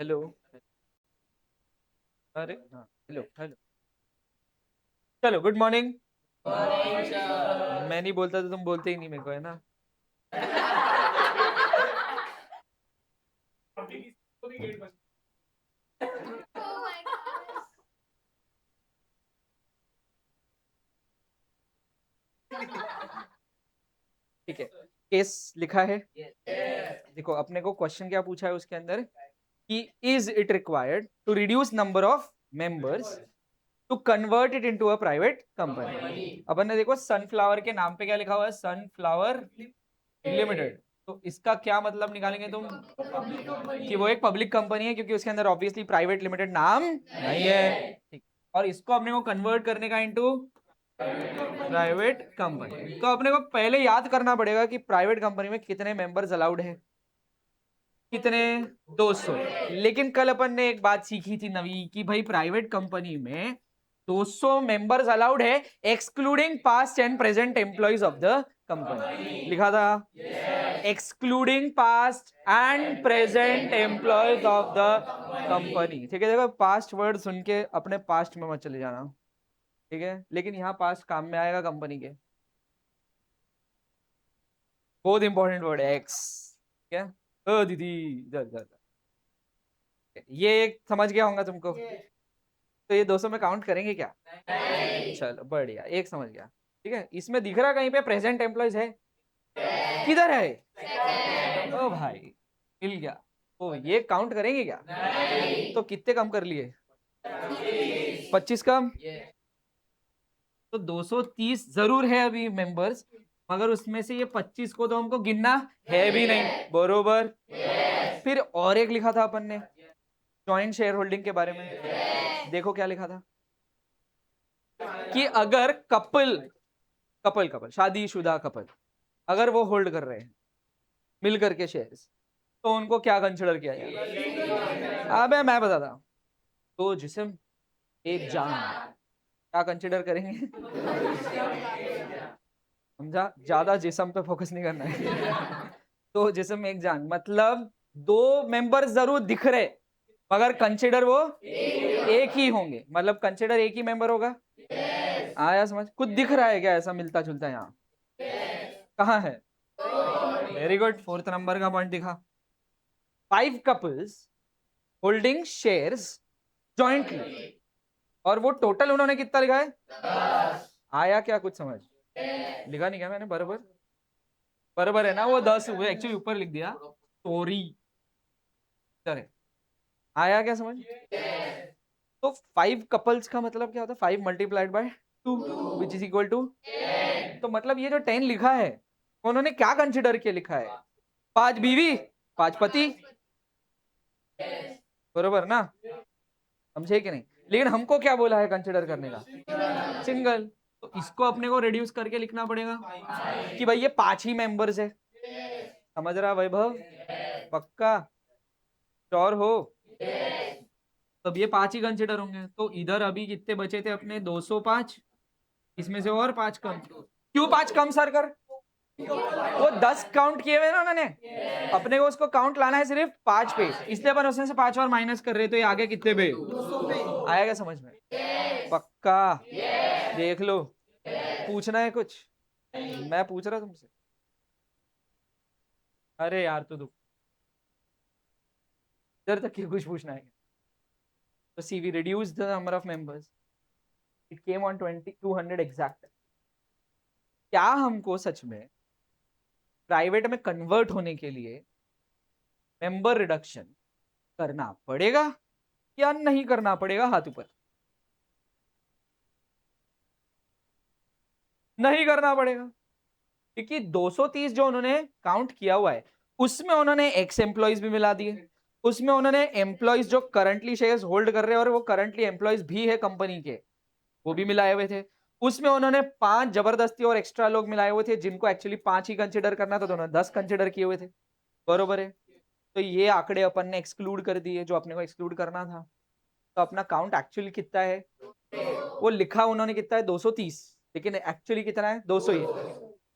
Hello. अरे हाँ, hello hello. चलो, गुड मॉर्निंग। मैं नहीं बोलता तो तुम बोलते ही नहीं मेरे को, है ना? ठीक है, केस लिखा है। देखो, अपने को क्वेश्चन क्या पूछा है उसके अंदर कि is it required to reduce number of members to convert it into a private company. अपन ने देखो सनफ्लावर के नाम पे क्या लिखा हुआ है, सनफ्लावर लिमिटेड। तो इसका क्या मतलब निकालेंगे तुम कि वो एक पब्लिक कंपनी है, क्योंकि उसके अंदर ऑब्वियसली प्राइवेट लिमिटेड नाम नहीं है। ठीक। और इसको अपने को कन्वर्ट करने का इनटू प्राइवेट कंपनी, तो अपने को पहले याद करना पड़ेगा कि प्राइवेट कंपनी में कितने मेंबर्स अलाउड है। कितने? 200। लेकिन कल अपन ने एक बात सीखी थी नवी कि भाई प्राइवेट कंपनी में 200 मेंबर्स अलाउड है, excluding past and present employees of the company. लिखा था excluding past and present employees of the company. ठीक है, देखो पास्ट वर्ड सुन के अपने पास्ट में मत चले जाना। ठीक है, लेकिन यहाँ पास्ट काम में आएगा कंपनी के। बहुत इंपॉर्टेंट वर्ड है एक्स। क्या? ओ दीदी, इधर इधर इधर। ये एक समझ गया होगा तुमको। तो ये 200 में काउंट करेंगे क्या? चलो बढ़िया, एक समझ गया। ठीक है, इसमें दिख रहा कहीं पे प्रेजेंट एम्प्लॉयज है? किधर है? ओ भाई, मिल गया। ओ, ये काउंट करेंगे क्या? तो कितने कम कर लिए? 25 कम। तो 230 जरूर है अभी मेंबर्स, मगर उसमें से ये 25 को तो हमको गिनना है भी नहीं, बरोबर? फिर और एक लिखा था अपन ने जॉइंट शेयर होल्डिंग के बारे में। देखो क्या लिखा था कि अगर कपल कपल कपल शादीशुदा कपल अगर वो होल्ड कर रहे हैं मिल करके शेयर्स, तो उनको क्या कंसिडर किया जाएगा? अबे मैं बताता हूं। तो जिसम एक जान, क्या कंसिडर करेंगे? समझा? ज्यादा जिसम पे फोकस नहीं करना है। तो जिसम एक जान मतलब दो मेंबर जरूर दिख रहे, मगर कंसिडर वो एक ही होंगे। मतलब कंसिडर एक ही मेंबर होगा। आया समझ? कुछ दिख रहा है क्या ऐसा मिलता जुलता यहाँ? कहाँ है? वेरी गुड, फोर्थ नंबर का पॉइंट दिखा। 5 कपल्स होल्डिंग शेयर्स जॉइंटली, और वो टोटल उन्होंने कितना लिखा है? आया क्या कुछ समझ? लिखा नहीं क्या मैंने? बराबर बराबर है ना? वो 10 हुए, एक्चुअली ऊपर लिख दिया, सॉरी। चले, आया क्या समझ? तो 5 कपल्स का मतलब क्या होता है? 5 multiplied by 2 which is equal to. तो मतलब ये जो 10 लिखा है, उन्होंने क्या कंसिडर किया लिखा है? 5 बीवी 5 पति, बरोबर ना? समझे कि नहीं? लेकिन हमको क्या बोला है कंसिडर करने का? सिंगल। तो इसको अपने को रिड्यूस करके लिखना पड़ेगा कि भाई ये 5 ही मेंबर्स है। समझ रहा वैभव? पक्का? श्योर हो? तब ये 5 ही कंसिडर होंगे। तो इधर अभी कितने बचे थे अपने? 205। इसमें से और 5 कम। क्यों 5 कम सर कर? वो 10 काउंट किए हुए ना उन्होंने, अपने को उसको काउंट लाना है सिर्फ 5 पे, इसलिए अपन उसमें से 5 और माइनस कर रहे, तो ये आगे कितने पे? आएगा समझ में? पक्का? देख लो, पूछना है कुछ? मैं पूछ रहा तुमसे। अरे यार, तो दुख इधर तक की कुछ पूछना है? तो C V reduce the number of members, it came on 200 exact. क्या हमको सच में प्राइवेट में कन्वर्ट होने के लिए मेंबर रिडक्शन करना पड़ेगा या नहीं करना पड़ेगा? हाथ ऊपर। नहीं करना पड़ेगा, क्योंकि 230 जो उन्होंने काउंट किया हुआ है उसमें उन्होंने एक्स एम्प्लॉयज भी मिला दिए, उसमें उन्होंने एम्प्लॉयज जो करंटली शेयर्स होल्ड कर रहे हैं और वो करंटली एम्प्लॉयज भी है कंपनी के, वो भी मिलाए हुए थे। उसमें उन्होंने 5 जबरदस्ती और एक्स्ट्रा लोग मिलाए हुए थे, जिनको एक्चुअली 5 ही कंसिडर करना था, तो उन्होंने 10 कंसिडर किए हुए थे, बरोबर है? तो ये आंकड़े अपन ने एक्सक्लूड कर दिए जो अपने को एक्सक्लूड करना था। तो अपना काउंट एक्चुअली कितना है? वो लिखा उन्होंने कितना है? 230, लेकिन एक्चुअली कितना है? 200 ही।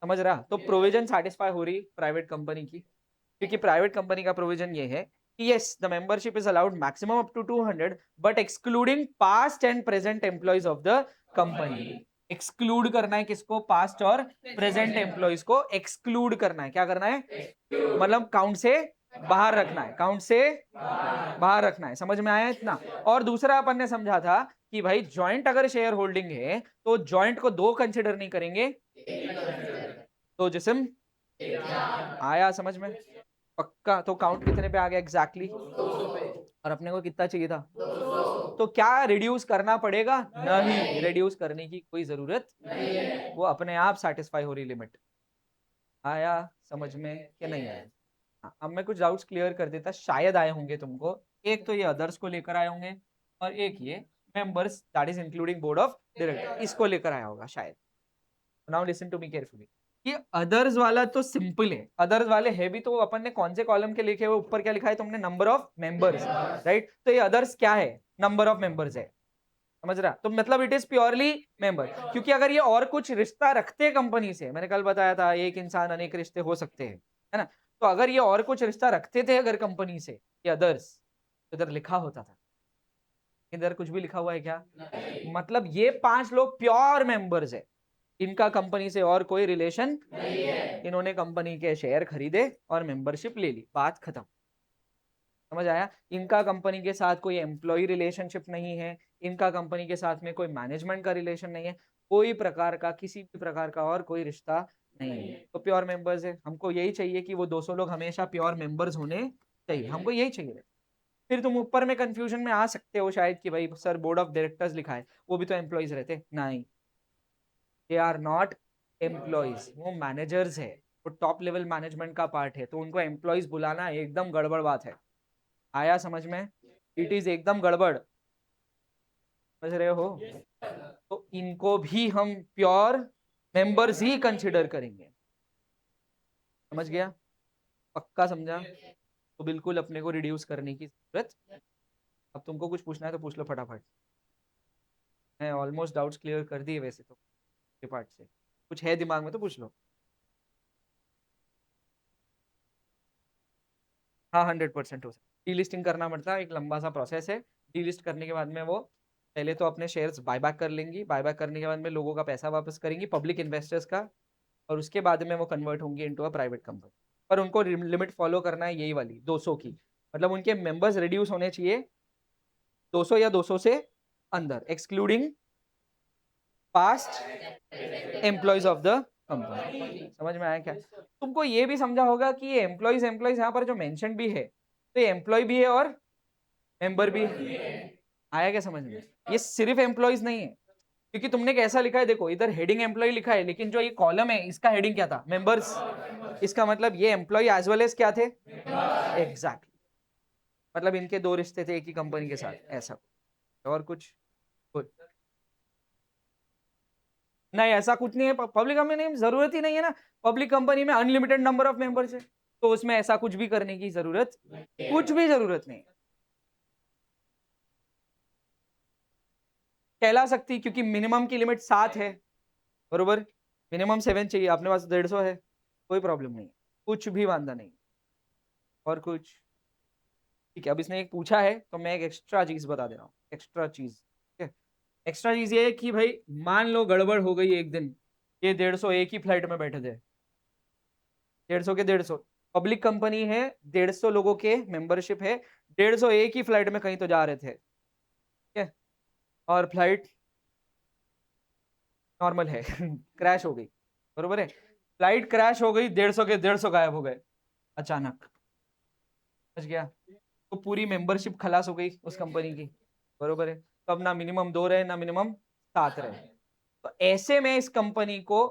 समझ रहा? तो प्रोविजन सेटिस्फाई हो रही प्राइवेट कंपनी की, क्योंकि प्राइवेट कंपनी का प्रोविजन ये है yes, the membership is allowed maximum up to 200 but excluding past and present employees of the company. Exclude करना है किसको? पास्ट और प्रेजेंट एम्प्लॉइज को एक्सक्लूड करना है. क्या करना है? मतलब काउंट से बाहर रखना है, काउंट से बाहर रखना है. समझ में आया इतना? और दूसरा अपन ने समझा था कि भाई जॉइंट अगर शेयर होल्डिंग है तो जॉइंट को दो कंसिडर नहीं करेंगे, तो जिस्म. आया समझ में? पक्का. तो काउंट कितने पे आ गया एग्जैक्टली? और अपने को कितना चाहिए था? तो क्या रिड्यूस करना पड़ेगा? नहीं, रिड्यूस करने की कोई जरूरत नहीं, वो अपने आप सेटिस्फाई हो रही लिमिट. आया समझ में कि नहीं आया? अब मैं कुछ डाउट्स क्लियर कर देता, शायद आए होंगे तुमको. एक तो ये अदर्स को लेकर आए होंगे और एक ये members that is including board of director, इसको लेकर आया होगा शायद. Now listen to me carefully. ये अदर्स वाला तो सिंपल है. अदर्स वाले है भी तो अपन ने कौन से कॉलम के लिखे हुए, ऊपर क्या लिखा है तुमने? Number of members, right? तो ये अदर्स क्या है? नंबर ऑफ मेंबर्स है. समझ रहा? तो मतलब इट इज प्योरली मेंबर. क्योंकि अगर ये और कुछ रिश्ता रखते कंपनी से, मैंने कल बताया था एक इंसान अनेक रिश्ते हो सकते हैं, है ना? तो अगर ये और कुछ रिश्ता रखते थे अगर कंपनी से, ये अदर्स, तो इधर लिखा होता था. इधर कुछ भी लिखा हुआ है क्या? मतलब ये 5 लोग प्योर मेंबर्स है, इनका कंपनी से और कोई रिलेशन नहीं है. इन्होंने कंपनी के शेयर खरीदे और मेंबरशिप ले ली, बात खत्म. समझ आया? इनका कंपनी के साथ कोई एम्प्लॉय रिलेशनशिप नहीं है, इनका कंपनी के साथ में कोई मैनेजमेंट का रिलेशन नहीं है, कोई प्रकार का, किसी भी प्रकार का और कोई रिश्ता नहीं है. तो प्योर मेंबर्स है. हमको यही चाहिए कि वो 200 लोग हमेशा प्योर मेंबर्स होने चाहिए, हमको यही चाहिए. फिर तुम ऊपर में कंफ्यूजन में आ सकते हो शायद कि भाई सर बोर्ड ऑफ डायरेक्टर्स लिखा है, वो भी तो एम्प्लॉयज रहते. नहीं, दे आर नॉट एम्प्लॉयज, वो मैनेजर्स है, वो टॉप लेवल मैनेजमेंट का पार्ट है. तो उनको एम्प्लॉयज बुलाना एकदम गड़बड़ बात है. आया समझ में? इट इज एकदम गड़बड़. समझ रहे हो? तो इनको भी हम प्योर मेंबर्स ही कंसिडर करेंगे. समझ गया? पक्का समझा? तो बिल्कुल अपने को रिड्यूस करने की जरूरत. अब तुमको कुछ पूछना है तो पूछ लो फटाफट. मैं ऑलमोस्ट डाउट्स क्लियर कर दिए वैसे तो के पार्ट से. कुछ है दिमाग में तो पूछ लो. हाँ 100% हो सकता. डीलिस्टिंग करना पड़ता है, एक लंबा सा प्रोसेस है. डीलिस्ट करने के बाद में वो पहले तो अपने शेयर्स बायबैक कर लेंगी, बायबैक करने के बाद में लोगों का पैसा वापस करेंगी, पब्लिक इन्वेस्टर्स का, और उसके बाद में वो कन्वर्ट होंगे इनटू अ प्राइवेट कंपनी. पर उनको लिमिट फॉलो करना है यही वाली 200 की. मतलब उनके मेंबर्स रिड्यूस होने चाहिए 200 या 200 से अंदर, excluding past employees of the company. समझ में आया क्या? तुमको ये भी समझा होगा कि ये एम्प्लॉयज एम्प्लॉयज यहाँ पर जो मेंशन भी है, तो ये एम्प्लॉय भी है और मेंबर भी है. आया क्या समझ में? ये सिर्फ एम्प्लॉयज नहीं है, क्योंकि तुमने कैसा लिखा है देखो, इधर हेडिंग एम्प्लॉय लिखा है, लेकिन जो ये कॉलम है इसका हेडिंग क्या था? मेंबर्स. इसका मतलब ये एम्प्लॉय एज वेल एज क्या थे? एग्जैक्टली. मतलब इनके दो रिश्ते थे एक ही कंपनी के साथ, ऐसा. और कुछ नहीं, ऐसा कुछ नहीं है. पब्लिक कंपनी में जरूरत ही नहीं है ना. पब्लिक कंपनी में अनलिमिटेड नंबर ऑफ मेंबर्स है, तो उसमें ऐसा कुछ भी करने की जरूरत, कुछ भी जरूरत नहीं कहला सकती, क्योंकि मिनिमम की लिमिट 7 है, बरोबर. मिनिमम 7 चाहिए, अपने पास 150 है, कोई प्रॉब्लम नहीं, कुछ भी वांदा नहीं. और कुछ? ठीक है. अब इसने एक पूछा है तो मैं एक एक्स्ट्रा चीज बता दे रहा हूँ. एक्स्ट्रा चीज, ठीक है? एक्स्ट्रा चीज ये है कि भाई मान लो गड़बड़ हो गई एक दिन, ये 150 एक ही फ्लाइट में बैठे थे, 150 के 150, पब्लिक कंपनी है, 150 लोगों के मेंबरशिप है, 150 एक ही फ्लाइट में कहीं तो जा रहे थे, ठीक है? और फ्लाइट नॉर्मल है क्रैश हो गई, बरोबर है? फ्लाइट क्रैश हो गई, 150 के 150 गायब हो गए अचानक. समझ गया? तो पूरी मेंबरशिप खलास हो गई उस कंपनी की, बरोबर है? तो अब ना मिनिमम 2 रहे ना मिनिमम 7 रहे. तो ऐसे में इस कंपनी को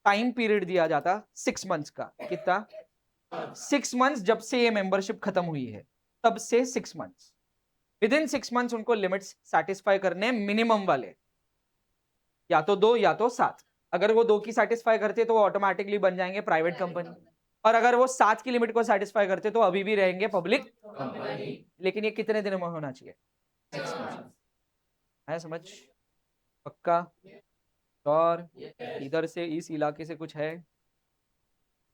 टाइम पीरियड दिया जाता 6 मंथ्स का. कितना? 6 मंथ्स. जब से ये मेंबरशिप खत्म हुई है तब से 6 मंथ्स. विद इन 6 मंथ्स उनको लिमिट्स सेटिस्फाई करने मिनिमम वाले, या तो 2 या तो 7. अगर वो 2 की सेटिस्फाई करते तो वो ऑटोमेटिकली बन जाएंगे प्राइवेट कंपनी, और अगर वो 7 की लिमिट को सेटिस्फाई करते तो अभी भी रहेंगे पब्लिक कंपनी. लेकिन ये कितने दिन में होना चाहिए? 6 मंथ्स. है समझ? पक्का? और इधर से इस इलाके से कुछ है?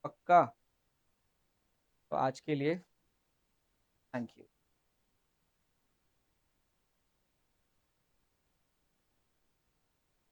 पक्का? तो आज के लिए थैंक यू।